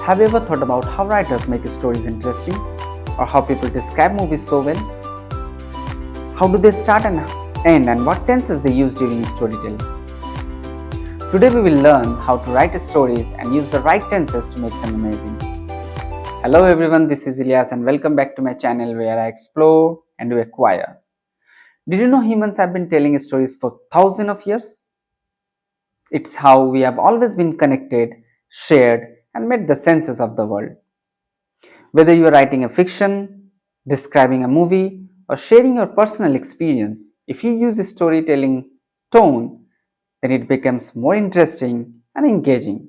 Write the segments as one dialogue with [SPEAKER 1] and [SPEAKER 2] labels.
[SPEAKER 1] Have you ever thought about how writers make stories interesting, or how people describe movies so well? How do they start and end, and what tenses they use during storytelling? Today we will learn how to write stories and use the right tenses to make them amazing. Hello everyone, this is Ilyas and welcome back to my channel where I explore and acquire. Did you know humans have been telling stories for thousands of years? It's how we have always been connected, shared, and made the senses of the world. Whether you are writing a fiction, describing a movie, or sharing your personal experience, if you use a storytelling tone, then it becomes more interesting and engaging.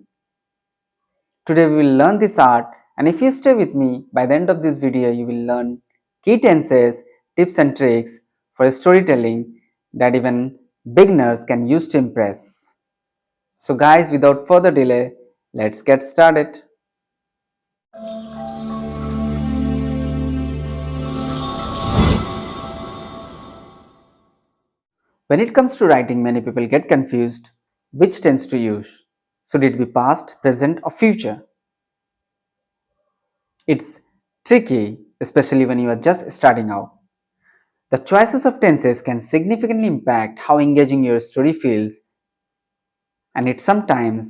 [SPEAKER 1] Today we will learn this art, and if you stay with me, by the end of this video you will learn key tenses, tips and tricks for storytelling that even beginners can use to impress. So guys, without further delay, let's get started. When it comes to writing, many people get confused which tense to use. Should it be past, present, or future? It's tricky, especially when you are just starting out. The choices of tenses can significantly impact how engaging your story feels, and it sometimes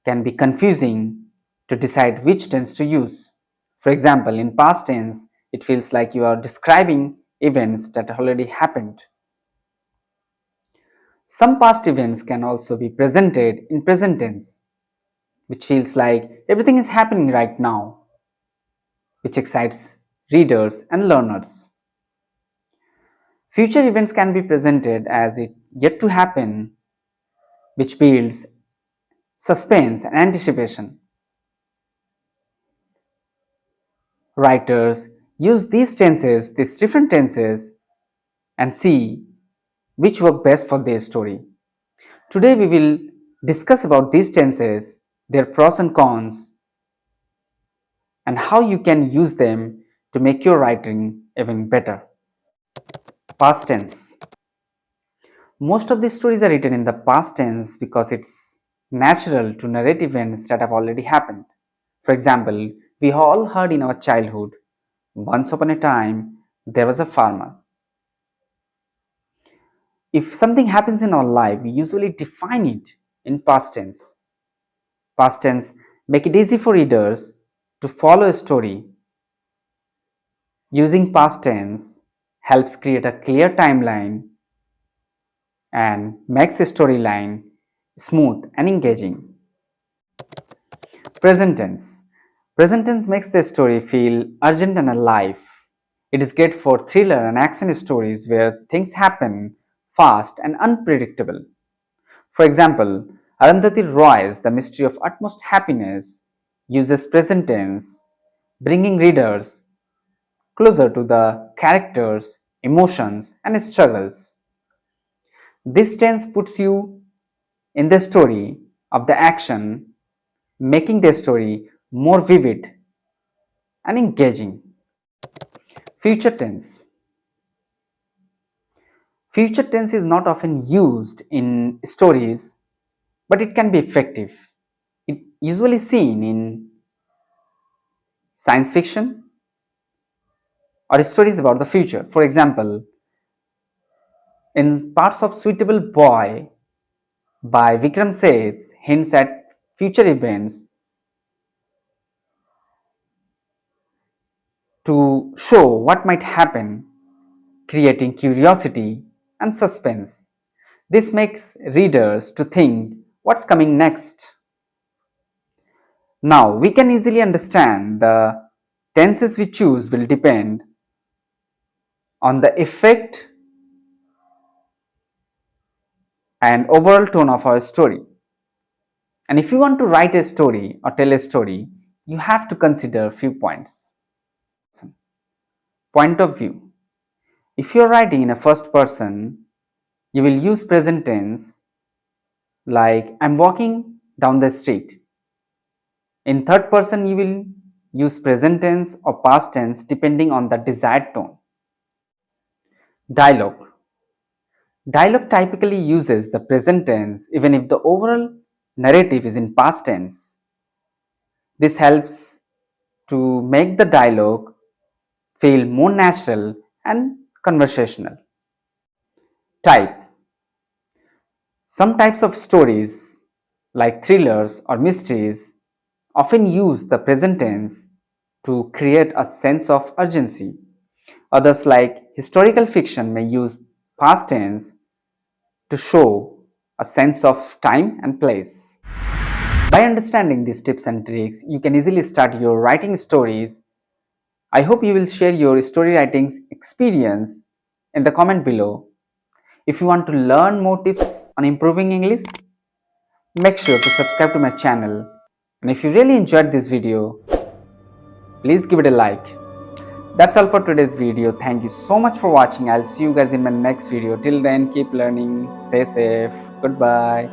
[SPEAKER 1] can be confusing to decide which tense to use. For example, in past tense, it feels like you are describing events that already happened. Some past events can also be presented in present tense, which feels like everything is happening right now, which excites readers and learners. Future events can be presented as it yet to happen, which builds suspense and anticipation. Writers use these different tenses, and see which work best for their story. Today we will discuss about these tenses, their pros and cons, and how you can use them to make your writing even better. Past tense. Most of these stories are written in the past tense because it's natural to narrate events that have already happened. For example, we all heard in our childhood, once upon a time there was a farmer. If something happens in our life, we usually define it in past tense. Past tense make it easy for readers to follow a story. Using past tense helps create a clear timeline and makes a storyline smooth and engaging. Present tense. Present tense makes the story feel urgent and alive. It is great for thriller and action stories where things happen fast and unpredictable. For example, Arundhati Roy's The Mystery of Utmost Happiness uses present tense, bringing readers closer to the characters, emotions, and struggles. This tense puts you in the story of the action, making the story more vivid and engaging. Future tense. Future tense is not often used in stories, but it can be effective. It usually seen in science fiction or stories about the future. For example, in parts of Suitable Boy by Vikram Seth hints at future events to show what might happen, creating curiosity and suspense. This makes readers to think what's coming next. Now we can easily understand the tenses we choose will depend on the effect and overall tone of our story. And if you want to write a story or tell a story, you have to consider a few points. Point of view. If you are writing in a first person, you will use present tense like I'm walking down the street. In third person, you will use present tense or past tense depending on the desired tone. Dialogue. Dialogue typically uses the present tense even if the overall narrative is in past tense. This helps to make the dialogue feel more natural and conversational. Type. Some types of stories, like thrillers or mysteries, often use the present tense to create a sense of urgency. Others, like historical fiction, may use past tense to show a sense of time and place. By understanding these tips and tricks, you can easily start your writing stories. I hope you will share your story writing experience in the comment below. If you want to learn more tips on improving English, make sure to subscribe to my channel. And if you really enjoyed this video, please give it a like. That's all for today's video. Thank you so much for watching. I'll see you guys in my next video. Till then, keep learning, stay safe. Goodbye.